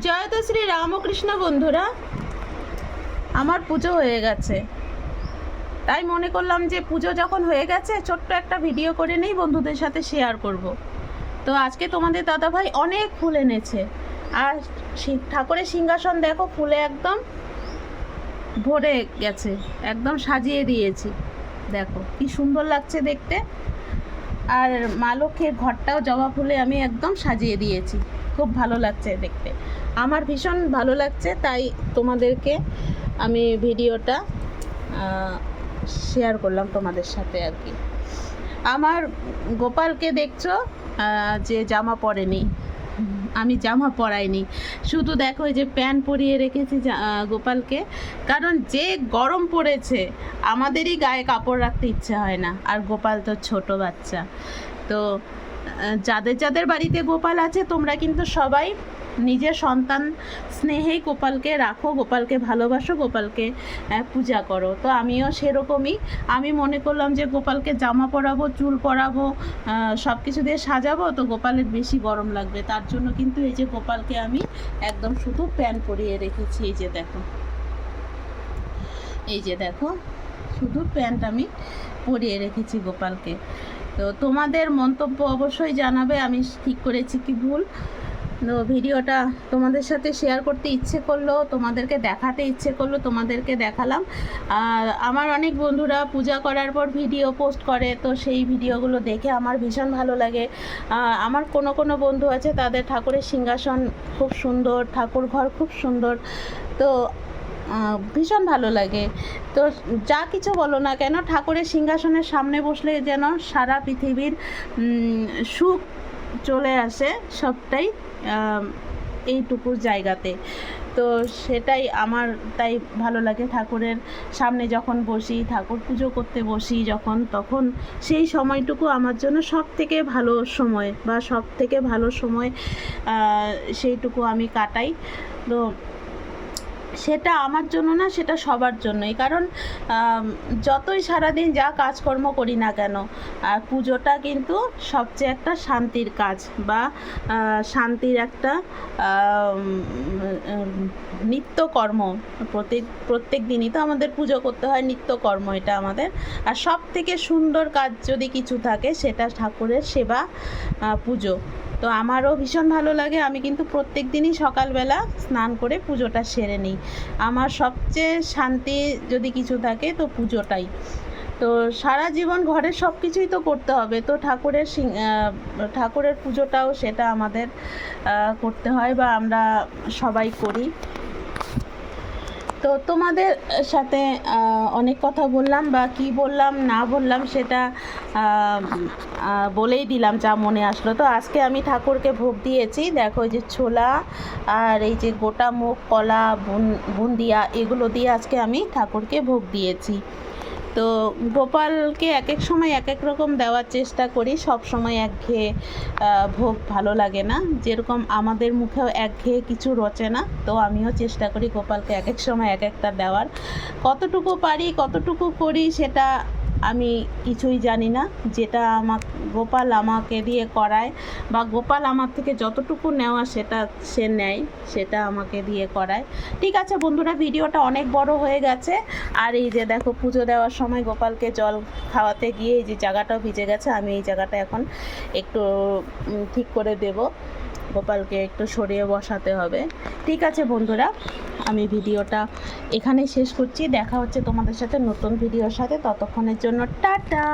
জয় তো শ্রী রামকৃষ্ণ বন্ধুরা, আমার পুজো হয়ে গেছে, তাই মনে করলাম যে পুজো যখন হয়ে গেছে ছোট্ট একটা ভিডিও করে নেই, বন্ধুদের সাথে শেয়ার করব। তো আজকে তোমাদের দাদাভাই অনেক ফুল এনেছে, আর ঠাকুরের সিংহাসন দেখো ফুলে একদম ভরে গেছে, একদম সাজিয়ে দিয়েছি। দেখো কি সুন্দর লাগছে দেখতে। আর মা লক্ষ্মীর ঘরটাও জবা ফুলে আমি একদম সাজিয়ে দিয়েছি, খুব ভালো লাগছে দেখতে, আমার ভীষণ ভালো লাগছে। তাই তোমাদেরকে আমি ভিডিওটা শেয়ার করলাম তোমাদের সাথে আর কি। আমার গোপালকে দেখছো যে জামা পরেনি, আমি জামা পরাইনি, শুধু দেখো এই যে প্যান্ট পরিয়ে রেখেছি গোপালকে, কারণ যে গরম পড়েছে আমাদেরই গায়ে কাপড় রাখতে ইচ্ছে হয় না, আর গোপাল তো ছোট বাচ্চা। তো যাদের যাদের বাড়িতে গোপাল আছে তোমরা কিন্তু সবাই নিজের সন্তান স্নেহেই গোপালকে রাখো, গোপালকে ভালোবাসো, গোপালকে পূজা করো। তো আমিও সেরকমই, আমি মনে করলাম যে গোপালকে জামা পরাবো, চুল পরাবো, সব কিছু দিয়ে সাজাবো, তো গোপালের বেশি গরম লাগবে, তার জন্য কিন্তু এই যে গোপালকে আমি একদম শুধু প্যান্ট পরিয়ে রেখেছি। এই যে দেখো, এই যে দেখো, শুধু প্যান্ট আমি পরিয়ে রেখেছি গোপালকে। তো তোমাদের মন্তব্য অবশ্যই জানাবে, আমি ঠিক করেছি কি ভুল। তো ভিডিওটা তোমাদের সাথে শেয়ার করতে ইচ্ছে করলো, তোমাদেরকে দেখাতে ইচ্ছে করলো, তোমাদেরকে দেখালাম। আর আমার অনেক বন্ধুরা পূজা করার পর ভিডিও পোস্ট করে, তো সেই ভিডিওগুলো দেখে আমার ভীষণ ভালো লাগে। আমার কোনো বন্ধু আছে তাদের ঠাকুরের সিংহাসন খুব সুন্দর, ঠাকুর ঘর খুব সুন্দর, তো ভীষণ ভালো লাগে। তো যা কিছু বলো না কেন, ঠাকুরের সিংহাসনের সামনে বসলে যেন সারা পৃথিবীর সুখ চলে আসে, সবটাই এইটুকু জায়গাতে। তো সেটাই আমার তাই ভালো লাগে। ঠাকুরের সামনে যখন বসি, ঠাকুর পুজো করতে বসি যখন, তখন সেই সময়টুকু আমার জন্য সব থেকে ভালো সময়, বা সব থেকে ভালো সময় সেইটুকু আমি কাটাই। তো সেটা আমার জন্য না, সেটা সবার জন্যই, কারণ যতই সারাদিন যা কাজকর্ম করি না কেন, পুজোটা কিন্তু সবচেয়ে একটা শান্তির কাজ, বা শান্তির একটা নিত্যকর্ম। প্রত্যেক দিনই তো আমাদের পুজো করতে হয়, নিত্যকর্ম এটা আমাদের। আর সব থেকে সুন্দর কাজ যদি কিছু থাকে সেটা ঠাকুরের সেবা, পুজো। তো আমারও ভীষণ ভালো লাগে, আমি কিন্তু প্রত্যেক দিনই সকালবেলা স্নান করে পুজোটা সেরে নিই। আমার সবচেয়ে শান্তি যদি কিছু থাকে তো পুজোটাই। তো সারা জীবন ঘরের সব কিছুই তো করতে হবে, তো ঠাকুরের পুজোটাও সেটা আমাদের করতে হয়, বা আমরা সবাই করি। তো তোমাদের সাথে অনেক কথা বললাম, বা কি বললাম না বললাম সেটা বলেই দিলাম যা মনে আসলো। তো আজকে আমি ঠাকুরকে ভোগ দিয়েছি, দেখো এই যে ছোলা আর এই যে গোটা মুগ, কলা, বুন্দিয়া, এগুলো দিয়ে আজকে আমি ঠাকুরকে ভোগ দিয়েছি। তো গোপালকে এক এক সময় এক এক রকম দেওয়ার চেষ্টা করি, সব সময় একঘেয়ে ভোগ ভালো লাগে না, যেরকম আমাদের মুখেও একঘেয়ে কিছু রচে না। তো আমিও চেষ্টা করি গোপালকে এক এক সময় এক একটা দেওয়ার। কতটুকু পারি, কতটুকু করি সেটা আমি কিছুই জানি না, যেটা গোপাল আমাকে দিয়ে করায়, বা গোপাল আমার থেকে যতটুকু নেওয়া সেটা সে নেয়, সেটা আমাকে দিয়ে করায়। ঠিক আছে বন্ধুরা, ভিডিওটা অনেক বড় হয়ে গেছে। আর এই যে দেখো, পুজো দেওয়ার সময় গোপালকে জল খাওয়াতে গিয়ে এই যে জায়গাটাও ভিজে গেছে, আমি এই জায়গাটা এখন একটু ঠিক করে দেব, গোপালকে একটু সরিয়ে বসাতে হবে। ঠিক আছে বন্ধুরা, আমি ভিডিওটা এখানেই শেষ করছি, দেখা হচ্ছে তোমাদের সাথে নতুন ভিডিওর সাথে, ততক্ষণের জন্য টাটা।